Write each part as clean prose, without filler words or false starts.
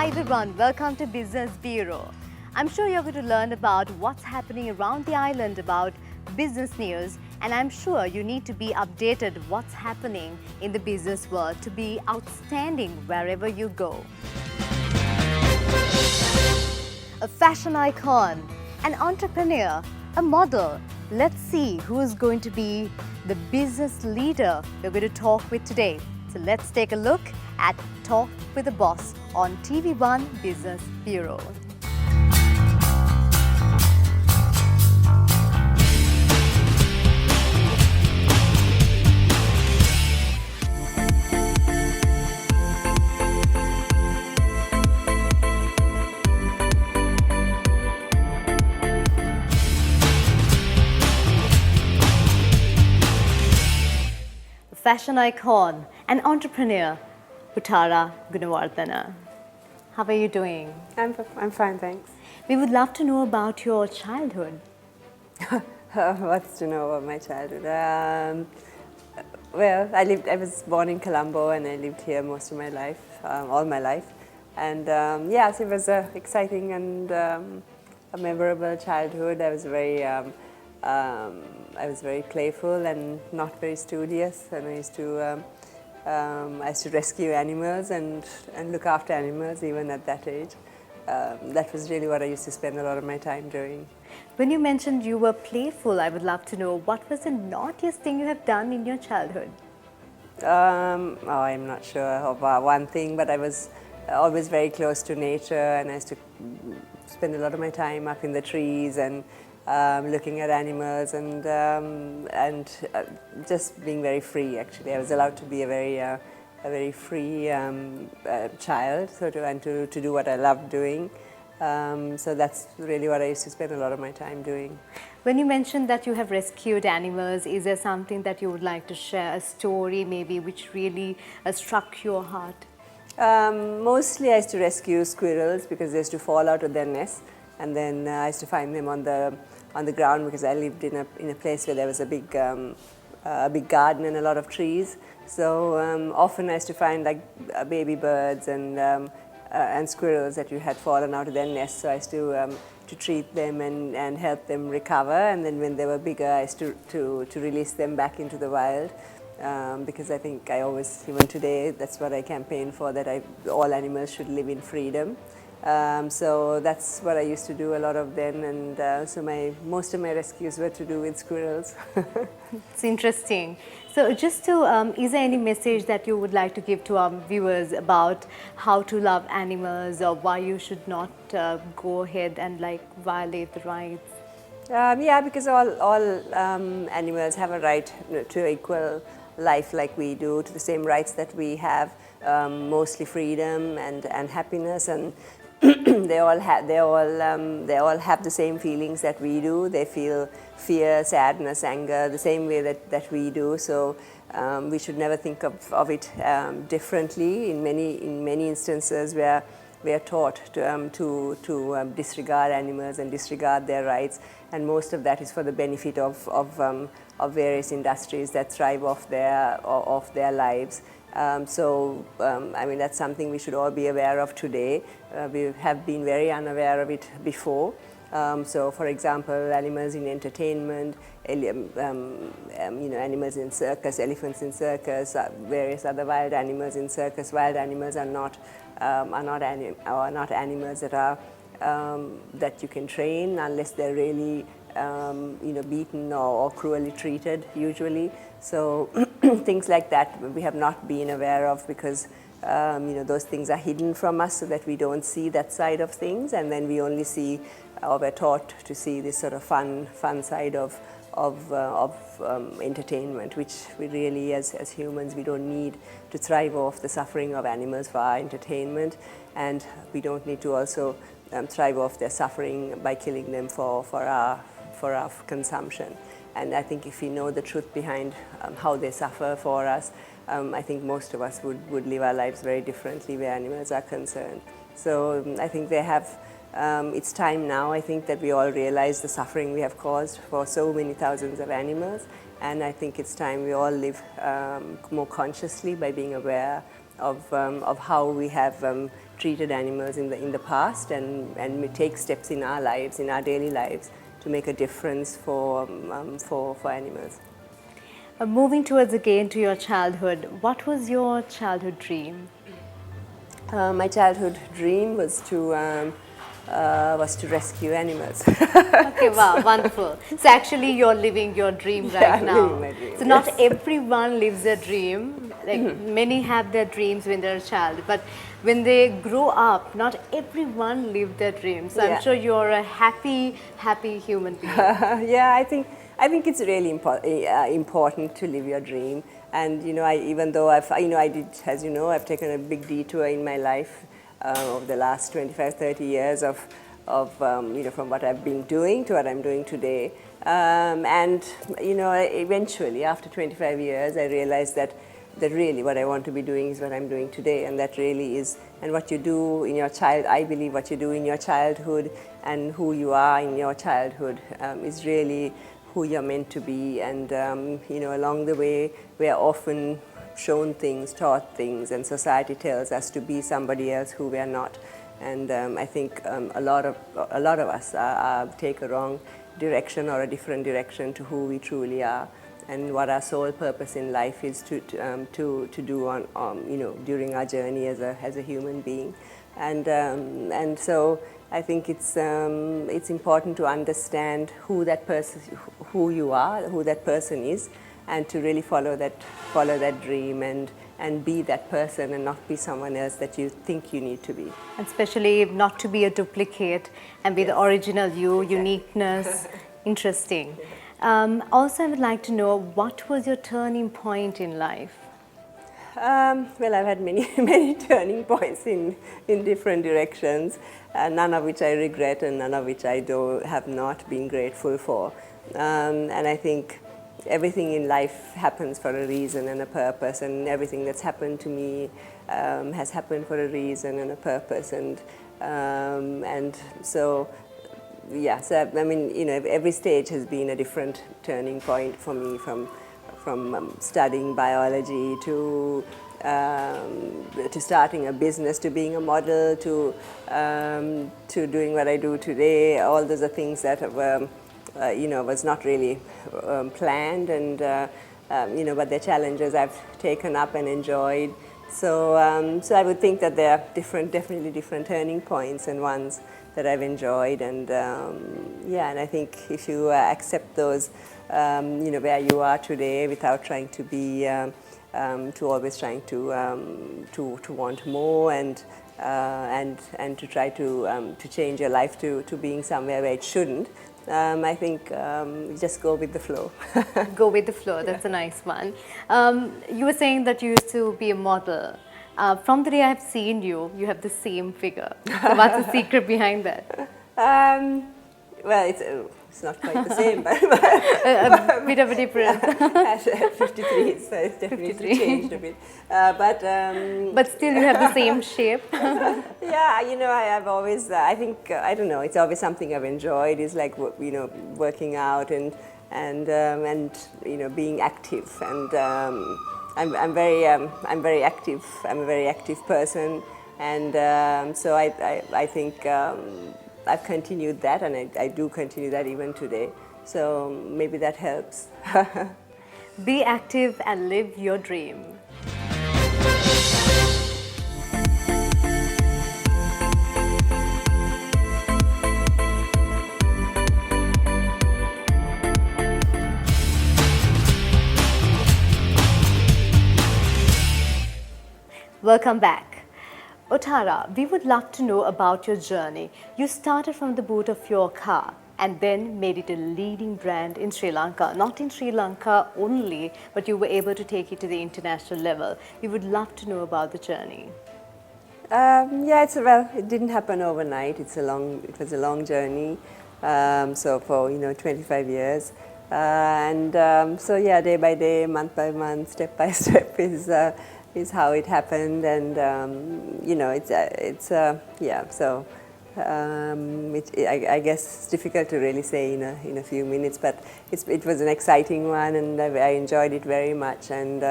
Hi everyone, welcome to Business Bureau. I'm sure you're going to learn about what's happening around the island about business news, and I'm sure you need to be updated what's happening in the business world to be outstanding wherever you go. A fashion icon, an entrepreneur, a model. Let's see who is going to be the business leader we're going to talk with today. So let's take a look at Talk with the Boss on TV1 Business Bureau. Fashion icon and entrepreneur, Otara Gunewardene. How are you doing? I'm fine, thanks. We would love to know about your childhood. What's to know about my childhood? Well, I was born in Colombo and I lived here most of my life, all my life. And yes, it was an exciting and a memorable childhood. I was very playful and not very studious, and I used to rescue animals and look after animals even at that age. That was really what I used to spend a lot of my time doing. When you mentioned you were playful, I would love to know what was the naughtiest thing you have done in your childhood? I'm not sure of one thing, but I was always very close to nature, and I used to spend a lot of my time up in the trees and looking at animals and just being very free. Actually, I was allowed to be a very free child, to do what I loved doing. So that's really what I used to spend a lot of my time doing. When you mentioned that you have rescued animals, is there something that you would like to share, a story maybe which really struck your heart? Mostly I used to rescue squirrels because they used to fall out of their nests, and then I used to find them on the ground because I lived in a place where there was a big garden and a lot of trees. So often I used to find like baby birds and squirrels that had fallen out of their nests. So I used to treat them and help them recover. And then when they were bigger, I used to release them back into the wild. Because I think even today, that's what I campaign for, that all animals should live in freedom. So that's what I used to do a lot of then, and so most of my rescues were to do with squirrels. It's interesting. So just to, is there any message that you would like to give to our viewers about how to love animals, or why you should not go ahead and violate the rights? Yeah, because all animals have a right to equal life like we do, to the same rights that we have, mostly freedom and happiness, and they all have the same feelings that we do. They feel fear, sadness, anger the same way that we do. So we should never think of it differently. In many instances, we are taught to disregard animals and disregard their rights, and most of that is for the benefit of various industries that thrive off their lives. I mean, that's something we should all be aware of today. We have been very unaware of it before. So, for example, animals in entertainment, animals in circus, elephants in circus, various other wild animals in circus. Wild animals are not animals that you can train unless they're really beaten or cruelly treated usually. So things like that we have not been aware of because those things are hidden from us, so that we don't see that side of things, and then we only see, or we're taught to see, this sort of fun side of entertainment, which we really, as humans, we don't need to thrive off the suffering of animals for our entertainment, and we don't need to also thrive off their suffering by killing them for our consumption. And I think if we know the truth behind how they suffer for us, I think most of us would live our lives very differently where animals are concerned. So I think it's time now, I think, that we all realize the suffering we have caused for so many thousands of animals, and I think it's time we all live more consciously by being aware of how we have treated animals in the past, and we take steps in our lives, in our daily lives, to make a difference for animals. Moving towards again to your childhood, what was your childhood dream? My childhood dream was to rescue animals. Okay, wow, wonderful. So actually you're living your dream right now. Living my dream, So not yes. everyone lives their dream. Like many have their dreams when they're a child, but when they grow up, not everyone lives their dreams. So Yeah. I'm sure you're a happy human being. Yeah, I think it's really important to live your dream. And even though I did, as you know, I've taken a big detour in my life over the last 25, 30 years of from what I've been doing to what I'm doing today. And eventually, after 25 years, I realized that really what I want to be doing is what I'm doing today, and that really is, and what you do in your I believe what you do in your childhood and who you are in your childhood is really who you're meant to be. And along the way, we are often shown things, taught things, and society tells us to be somebody else who we are not. And I think a lot of us take a wrong direction or a different direction to who we truly are, and what our sole purpose in life is to do on during our journey as a human being. And so I think it's important to understand who you are, who that person is, and to really follow that dream and be that person, and not be someone else that you think you need to be. And especially not to be a duplicate and be the original you, uniqueness. Interesting. Also, I would like to know, what was your turning point in life? Well, I've had many turning points in different directions, none of which I regret and none of which I have not been grateful for. And I think everything in life happens for a reason and a purpose, and everything that's happened to me has happened for a reason and a purpose. And so, yeah, so I mean, every stage has been a different turning point for me, from studying biology to starting a business, to being a model, to doing what I do today. All those are things that was not really planned, and but they're challenges I've taken up and enjoyed. So I would think that there are definitely different turning points, and ones that I've enjoyed. And and I think if you accept those, where you are today, without trying to be, always trying to want more, and to try to change your life to being somewhere where it shouldn't. I think just go with the flow. Go with the flow, that's a nice one. You were saying that you used to be a model. From the day I've seen you, you have the same figure. So what's the secret behind that? Well, it's not quite the same, but A bit of a difference. at 53, so it's definitely 53. changed a bit. But still you have the same shape. yeah, I've always, I think, I don't know, it's always something I've enjoyed, is like, working out and being active. And I'm very active. I'm a very active person. And so I think I've continued that, and I do continue that even today. So maybe that helps. Be active and live your dream. Welcome back. Otara, we would love to know about your journey. You started from the boot of your car and then made it a leading brand in Sri Lanka. Not in Sri Lanka only, but you were able to take it to the international level. We would love to know about the journey. It didn't happen overnight. It was a long journey. So for 25 years. Day by day, month by month, step by step is how it happened. And I guess it's difficult to really say in a few minutes, but it was an exciting one, and I enjoyed it very much. And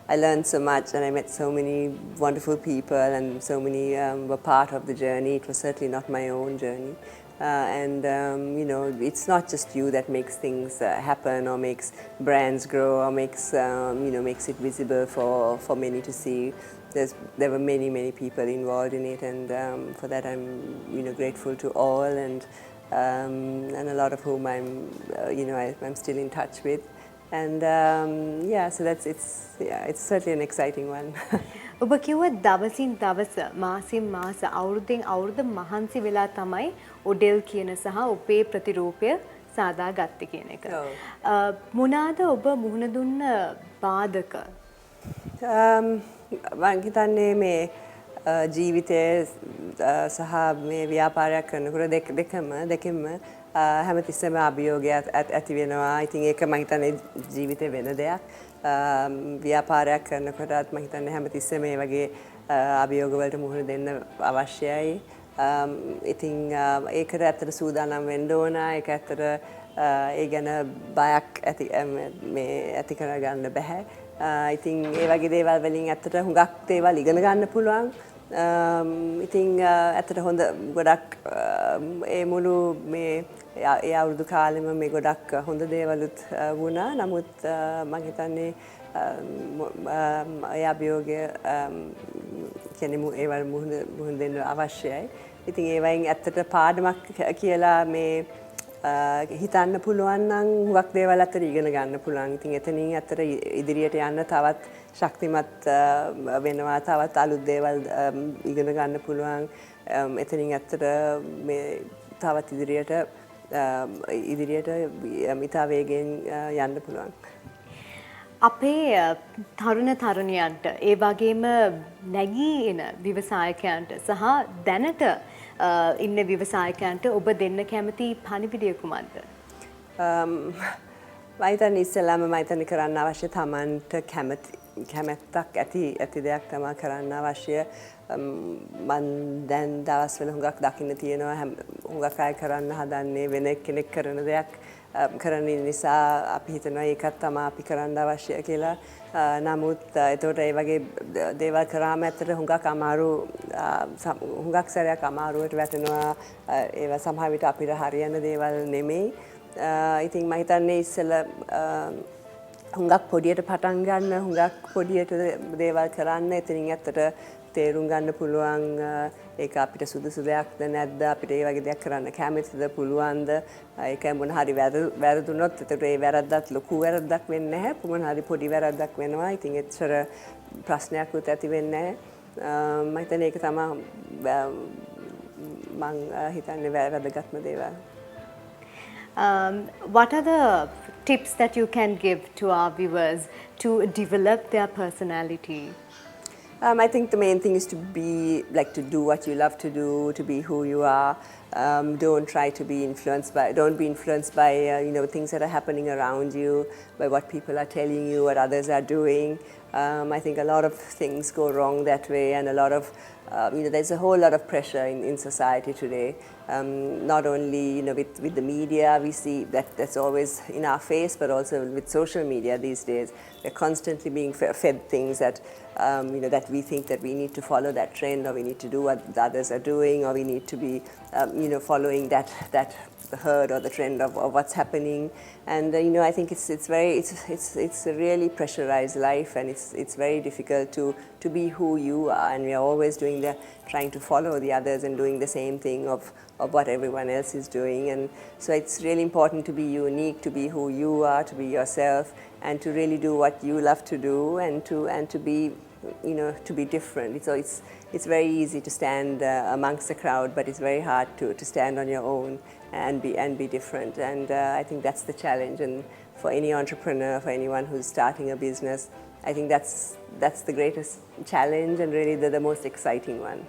I learned so much, and I met so many wonderful people, and so many were part of the journey. It was certainly not my own journey. You know, it's not just you that makes things happen, or makes brands grow, or makes you know, makes it visible for many to see. There were many people involved in it, and for that I'm, you know, grateful to all, and a lot of whom I'm you know, I'm still in touch with. And yeah, so it's certainly an exciting one. ඔබ කිව්ව දවසින් දවස මාසින් මාස අවුරුද්දෙන් අවුරුද්ද මහන්සි වෙලා තමයි ඔඩෙල් කියන සහ ඔබේ ප්‍රතිරූපය සාදා ගත්තේ කියන එක. මොනවාද ඔබ මුහුණ දුන්න බාධක? මම හිතන්නේ මේ ජීවිතයේ සහ මේ ව්‍යාපාරයක් කරනකොට දෙකම හැමතිස්සෙම අභියෝගයක් ඇති වෙනවා. ඉතින් ඒක මම හිතන්නේ ජීවිතේ වෙන දෙයක්. ව්‍යාපාරයක් කරනකොටත් මම හිතන්නේ හැමතිස්සෙම මේ වගේ අභියෝග වලට මුහුණ දෙන්න අවශ්‍යයි. ඉතින් ඒකට ඇත්තට සූදානම් වෙන්න ඕන. ඒක ඇත්තට ඒ ගැන බයක් ඇති කරගන්න බෑ. ඉතින් ඒ වගේ දේවල් වලින් ඇත්තට හුඟක් දේවල් ඉගෙන ගන්න පුළුවන්. ඉතින් ඇත්තට හොඳ ගොඩක් ඒ මුළු මේ ඒ අවුරුදු කාලෙම මේ ගොඩක් හොඳ දේවලුත් වුණා. නමුත් මම හිතන්නේ ඒ අභියෝගය කියන්නේ ඒවල් මුහුණ දෙන්න අවශ්‍යයි. ඉතින් ඒ වයින් ඇත්තට පාඩමක් කියලා මේ හිතන්න පුළුවන් නම් හුඟක් දේවල් අතර ඉගෙන ගන්න පුළුවන්. ඉතින් එතනින් ඇත්තට ඉදිරියට යන්න තවත් ශක්තිමත් වෙනවා, තවත් අලුත් දේවල් ඉගෙන ගන්න පුළුවන්. එතනින් ඇත්තට මේ තවත් ඉදිරියට මිතා වේගෙන් යන්න පුළුවන්. අපේ තරුණ තරුණියන්ට ඒ වගේම නැගී එන ව්‍යවසායකයන්ට සහ දැනට ඉන්න ව්‍යවසායකයන්ට ඔබ දෙන්න කැමති පණිවිඩය කුමක්ද? මම හිතන්නේ ඉස්සෙල්ලාම මම හිතන්නේ කරන්න අවශ්‍ය Tamanට කැමැත්තක් ඇති දෙයක් තමයි කරන්න අවශ්‍ය. මම දැන් දවස්වල හුඟක් දකින්න තියෙනවා හුඟක් අය කරන්න හදන්නේ වෙන කෙනෙක් කරන දෙයක් කරන නිසා අපි හිතනවා ඒකත් තමයි අපි කරන්න අවශ්‍ය කියලා. නමුත් ඒතකොට ඒ වගේ දේවල් කරාම ඇත්තට හුඟක් අමාරු හුඟක් සැරයක් අමාරුවට වැටෙනවා. ඒවා සමහර විට අපිට හරියන දේවල් නෙමෙයි. ඉතින් මම හිතන්නේ ඉස්සෙල්ලා හුඟක් පොඩියට පටන් ගන්න, හුඟක් පොඩියට දේවල් කරන්න. එතනින් ඇත්තට තේරුම් ගන්න පුළුවන් ඒක අපිට සුදුසු දෙයක්ද නැද්ද, අපිට ඒ වගේ දෙයක් කරන්න කැමතිද, පුළුවන්ද. ඒක මොන හරි වැරදුනොත් ඒතට ඒ වැරද්දත් ලොකු වැරද්දක් වෙන්නේ නැහැ. මොන හරි පොඩි වැරද්දක් වෙනවා. ඉතින් එච්චර ප්‍රශ්නයක් උත් ඇති වෙන්නේ නැහැ. මම හිතන්නේ ඒක තමයි මම හිතන්නේ වැදගත්ම දේවල්. What are the tips that you can give to our viewers to develop their personality? I think the main thing is to do what you love to do, to be who you are. Don't be influenced by you know, things that are happening around you, by what people are telling you, what others are doing. I think a lot of things go wrong that way, and a lot of you know, there's a whole lot of pressure in society today. Not only, you know, with the media, we see that's always in our face, but also with social media these days. We're constantly being fed things that you know, that we think that we need to follow that trend, or we need to do what the others are doing, or we need to be you know, following that the herd or the trend of what's happening. And you know, I think it's a really pressurized life, and it's very difficult to be who you are, and we are always trying to follow the others and doing the same thing of what everyone else is doing. And so it's really important to be unique, to be who you are, to be yourself, and to really do what you love to do, and to be, you know, to be different. So it's very easy to stand amongst the crowd, but it's very hard to stand on your own and be different. And I think that's the challenge. And for any entrepreneur, for anyone who's starting a business, I think that's the greatest challenge, and really the most exciting one.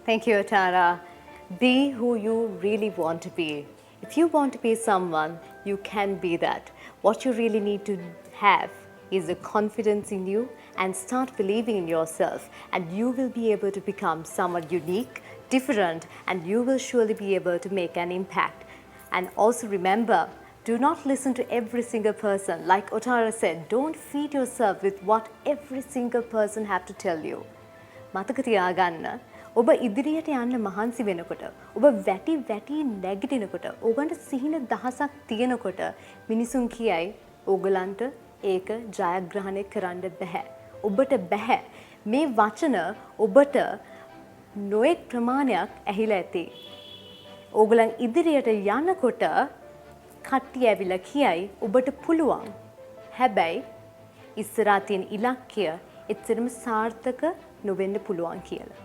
Thank you, Otara. Be who you really want to be. If you want to be someone, you can be that. What you really need to have is the confidence in you, and start believing in yourself, and you will be able to become someone unique, different, and you will surely be able to make an impact. And also remember Do not listen to every single person. Like Otara said, don't feed yourself with what every single person have to tell you. මතක තියාගන්න ඔබ ඉදිරියට යන්න මහන්සි වෙනකොට ඔබ වැටි නැගිටිනකොට ඔබන්ට සිහින දහසක් තියෙනකොට මිනිසුන් කියයි ඕගලන්ට ඒක ජයග්‍රහණය කරන්න බෑ. ඔබට බෑ. මේ වචන ඔබට නොඑක් ප්‍රමාණයක් ඇහිලා ඇති. ඕගලන් ඉදිරියට යනකොට කට්ටිය ඇවිල්ලා කියයි ඔබට පුළුවන්. හැබැයි ඉස්සරහා තියෙන ඉලක්කය එච්චරම සාර්ථක නොවෙන්න පුළුවන් කියලා.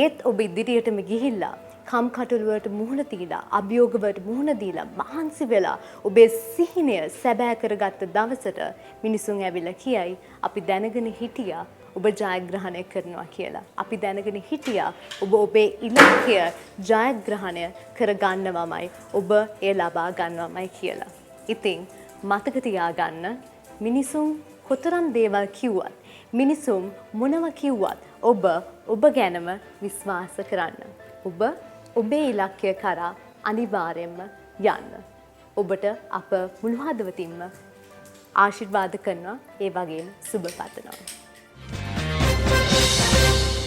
ඒත් ඔබ ඉදිරියටම ගිහිල්ලා කම්කටොළු වලට මුහුණ දීලා අභියෝග වලට මුහුණ දීලා මහන්සි වෙලා ඔබේ සිහිනය සැබෑ කරගත්ත දවසට මිනිසුන් ඇවිල්ලා කියයි අපි දැනගෙන හිටියා ඔබ ජයග්‍රහණය කරනවා කියලා. අපි දැනගෙන හිටියා ඔබ ඔබේ ඉලක්කය ජයග්‍රහණය කරගන්නවමයි ඔබ ඒ ලබා ගන්නවමයි කියලා. ඉතින් මතක තියාගන්න මිනිසුන් කොතරම් දේවල් කිව්වත් මිනිසුන් මොනව කිව්වත් ඔබ ගැනම විශ්වාස කරන්න. ඔබ ඔබේ ඉලක්කය කරා අනිවාර්යෙන්ම යන්න. ඔබට අප මුළු හදවතින්ම ආශිර්වාද කරනවා ඒ වගේම සුබ පතනවා.